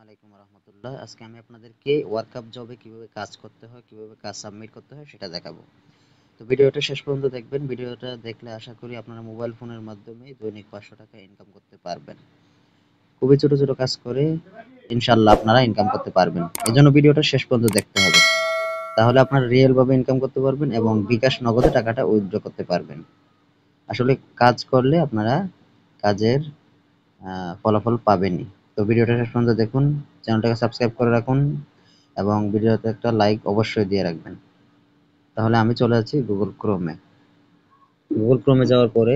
আলাইকুম রহমতুল্লাহ। আজকে আমি আপনাদেরকে ওয়ার্কআপ জবে কিভাবে কাজ করতে হয়, কিভাবে কাজ সাবমিট করতে হয় সেটা দেখাবো। তো ভিডিওটা শেষ পর্যন্ত দেখবেন। ভিডিওটা দেখলে আশা করি আপনারা মোবাইল ফোনের মাধ্যমে দৈনিক 500 টাকা ইনকাম করতে পারবেন। খুবই ছোট ছোট কাজ করে ইনশাল্লাহ আপনারা ইনকাম করতে পারবেন। এই জন্য ভিডিওটা শেষ পর্যন্ত দেখতে হবে, তাহলে আপনারা রিয়েল ভাবে ইনকাম করতে পারবেন এবং বিকাশ নগদে টাকাটা উইথড্র করতে পারবেন। আসলে কাজ করলে আপনারা কাজের ফলাফল পাবেনই। তো ভিডিওটা শেষ পর্যন্ত দেখুন, চ্যানেলটাকে সাবস্ক্রাইব করে রাখুন এবং ভিডিওতে একটা লাইক অবশ্যই দিয়ে রাখবেন। তাহলে আমি চলে যাচ্ছি গুগল ক্রোমে। গুগল ক্রোমে যাওয়ার পরে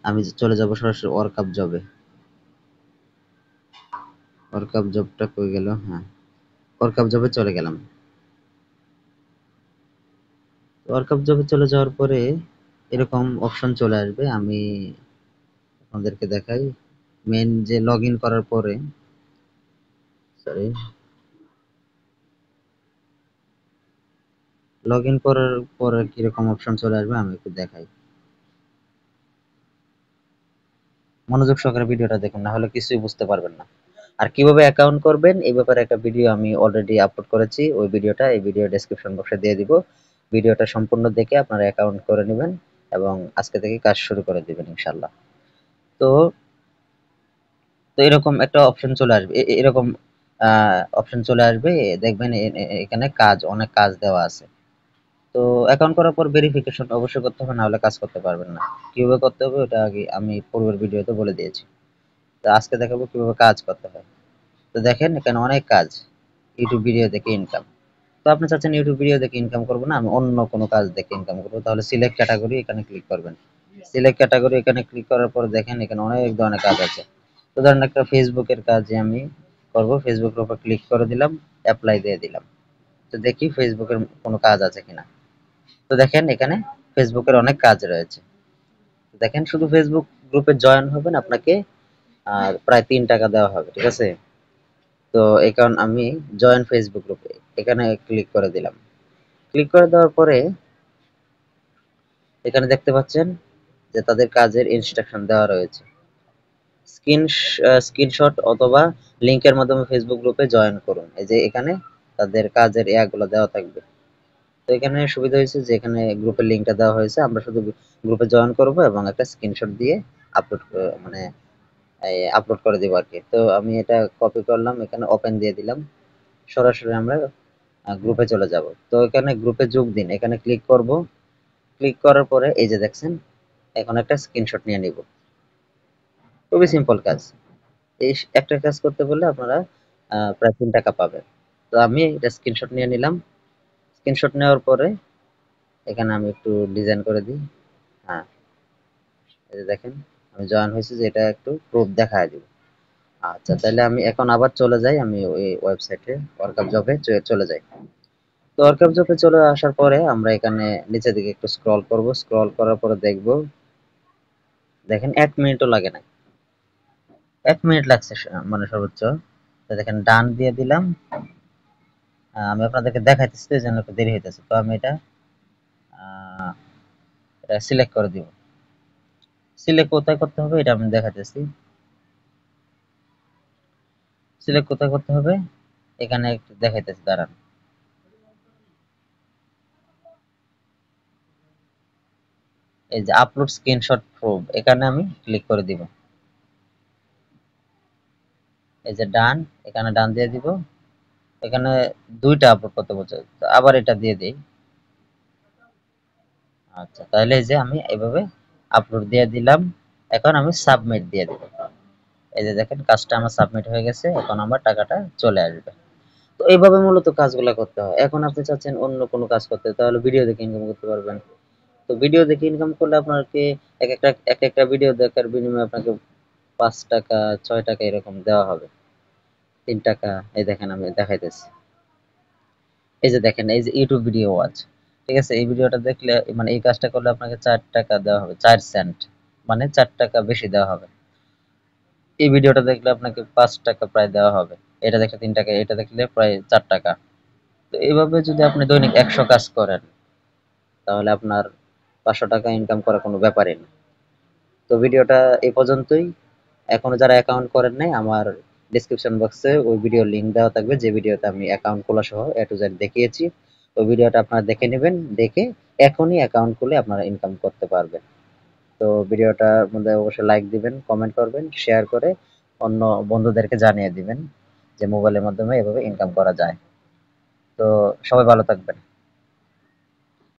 আমি চলে যাব সরাসরি ওয়ার্কআপ জবে। ওয়ার্কআপ জবটা কই গেল? হ্যাঁ, ওয়ার্কআপ জবে চলে গেলাম। ওয়ার্কআপ জবে চলে যাওয়ার পরে এরকম অপশন চলে আসবে। আমি আপনাদেরকে দেখাই। মেন যে লগ ইন করার পরে, সরি, লগ ইন করার পরে কিরকম অপশন চলে আসবে আমি একটু দেখাই। মনোযোগ সহকারে ভিডিওটা দেখুন, না হলে কিছুই বুঝতে পারবেন না। আর কিভাবে অ্যাকাউন্ট করবেন এই ব্যাপারে একটা ভিডিও আমি অলরেডি আপলোড করেছি। ওই ভিডিওটা এই ভিডিও ডেসক্রিপশন বক্সে দিয়ে দিব। ভিডিওটা সম্পূর্ণ দেখে আপনারা অ্যাকাউন্ট করে নেবেন এবং আজকে থেকে কাজ শুরু করে দিবেন ইনশাআল্লাহ। তো তো এরকম একটা অপশন চলে আসবে, এরকম অপশন চলে আসবে। দেখবেন এখানে কাজ, অনেক কাজ দেওয়া আছে। তো অ্যাকাউন্ট করার পর ভেরিফিকেশন অবশ্যই করতে হবে, না হলে কাজ করতে পারবেন না। কিভাবে করতে হবে ওটা আগে আমি পূর্বের ভিডিওতে বলে দিয়েছি। তো আজকে দেখাবো কিভাবে কাজ করতে হয়। তো দেখেন এখানে অনেক কাজ, ইউটিউব ভিডিও দেখে ইনকাম। তো আপনি চাচ্ছেন ইউটিউব ভিডিও দেখে ইনকাম করবো না, আমি অন্য কোনো কাজ দেখে ইনকাম করবো, তাহলে সিলেক্ট ক্যাটাগরি এখানে ক্লিক করবেন। সিলেক্ট ক্যাটাগরি এখানে ক্লিক করার পর দেখেন এখানে অনেক ধরনের কাজ আছে। তো ধরেন একটা ফেসবুকের কাজে আমি করবো, ফেসবুকের উপর ক্লিক করে দিলাম, অ্যাপ্লাই দিয়ে দিলাম। তো দেখি ফেসবুকের কোনো কাজ আছে কিনা। তো দেখেন এখানে ফেসবুকের অনেক কাজ রয়েছে। দেখেন শুধু ফেসবুক গ্রুপে জয়েন হবেন, আপনাকে আর প্রায় 3 টাকা দেওয়া হবে, ঠিক আছে। তো এই কারণ আমি জয়েন ফেসবুক গ্রুপে এখানে ক্লিক করে দিলাম। ক্লিক করে দেওয়ার পরে এখানে দেখতে পাচ্ছেন যে তাদের কাজের ইনস্ট্রাকশন দেওয়া রয়েছে। স্ক্রিন স্ক্রিনশট অথবা লিংকের মাধ্যমে ফেসবুক গ্রুপে জয়েন করুন। এই যে এখানে তাদের কাজের ইয়াগুলো দেওয়া থাকবে। তো এখানে সুবিধা হয়েছে যে এখানে গ্রুপের লিংকটা দেওয়া হয়েছে, আমরা শুধু গ্রুপে জয়েন করব এবং একটা স্ক্রিনশট দিয়ে আপলোড, মানে আপলোড করে দেবো আর কি। তো আমি এটা কপি করলাম, এখানে ওপেন দিয়ে দিলাম। সরাসরি আমরা গ্রুপে চলে যাব। তো এখানে গ্রুপে যোগ দিন, এখানে ক্লিক করব। ক্লিক করার পরে এই যে দেখছেন এখন একটা স্ক্রিনশট নিয়ে নিব। খুবই সিম্পল কাজ। এই একটা কাজ করতে বললে আপনারা প্রায় 3 টাকা পাবেন। তো আমি এটা স্ক্রিনশট নিয়ে নিলাম। স্ক্রিনশট নেওয়ার পরে এখানে আমি একটু ডিজাইন করে দিই। হ্যাঁ, এই যে দেখেন আমি জয়েন হয়েছি, যে এটা একটু প্রুফ দেখায় দিব। আচ্ছা, তাহলে আমি এখন আবার চলে যাই, আমি ওই ওয়েবসাইটে ওয়ার্কআপ জবে চলে যাই। তো ওয়ার্কআপ জবে চলে আসার পরে আমরা এখানে নিচের দিকে একটু স্ক্রল করব। স্ক্রল করার পরে দেখব, দেখেন 1 মিনিটও লাগে না, 1 মিনিট লাগছে মানে সর্বোচ্চ। তো দেখেন ডান দিয়ে দিলাম। আমি আপনাদেরকে দেখাইতেছি তো এই জন্য একটু দেরি হইতেছে। তো আমি আহ, এটা সিলেক্ট করে দিব। সিলেক্ট কোথায় করতে হবে এটা আমি দেখাইতেছি। সিলেক্ট কোথায় করতে হবে এখানে একটু দেখাইতেছি, দাঁড়ান। এই যে আপলোড স্ক্রিনশট প্রুফ, এখানে আমি ক্লিক করে দিব। এই যে ডান, এখানে ডান দিয়ে দিব। এখানে 2টা আপলোড করতে বলছে, তো আবার এটা দিয়ে দিই। আচ্ছা, তাহলে এই যে আমি এইভাবে আপলোড দিয়ে দিলাম। এখন আমি সাবমিট দিয়ে দিব। এই যে দেখেন কাজটা আমার সাবমিট হয়ে গেছে, এখন আমার টাকাটা চলে আসবে। তো এইভাবে মূলত কাজগুলো করতে হয়। এখন আপনি চাচ্ছেন অন্য কোনো কাজ করতে, তাহলে ভিডিও দেখে ইনকাম করতে পারবেন। তো ভিডিও দেখে ইনকাম করলে আপনাকে এক একটা ভিডিও দেখার বিনিময়ে আপনাকে 5 টাকা 6 টাকা এরকম দেওয়া হবে। 3 টাকা, এই দেখেন আমি দেখাইতেছি। এই যে দেখেন এই যে ইউটিউব ভিডিও ওয়াচ, ঠিক আছে। এই ভিডিওটা দেখলে মানে এই কাজটা করলে আপনাকে 4 টাকা দেওয়া হবে, 4 সেন্ট, মানে 4 টাকা বেশি দেওয়া হবে। এই ভিডিওটা দেখলে আপনাকে 5 টাকা প্রায় দেওয়া হবে। এটা দেখলে 3 টাকা, এটা দেখলে প্রায় 4 টাকা। তো এইভাবে যদি আপনি দৈনিক 100 কাজ করেন তাহলে আপনার 500 টাকা ইনকাম করা কোনো ব্যাপারই না। তো ভিডিওটা এই পর্যন্তই। এখনো যারা অ্যাকাউন্ট করেন নাই আমার ডেসক্রিপশন বক্সে ওই ভিডিওর লিংক দেওয়া থাকবে, যে ভিডিওতে আমি অ্যাকাউন্ট খোলা সহ এ টু জেড দেখিয়েছি। ওই ভিডিওটা আপনারা দেখে নেবেন, দেখে এখনই অ্যাকাউন্ট খুলে আপনারা ইনকাম করতে পারবেন। তো ভিডিওটার মধ্যে অবশ্যই লাইক দিবেন, কমেন্ট করবেন, শেয়ার করে অন্য বন্ধুদেরকে জানিয়ে দিবেন যে মোবাইলের মাধ্যমে এভাবে ইনকাম করা যায়। তো সবাই ভালো থাকবেন।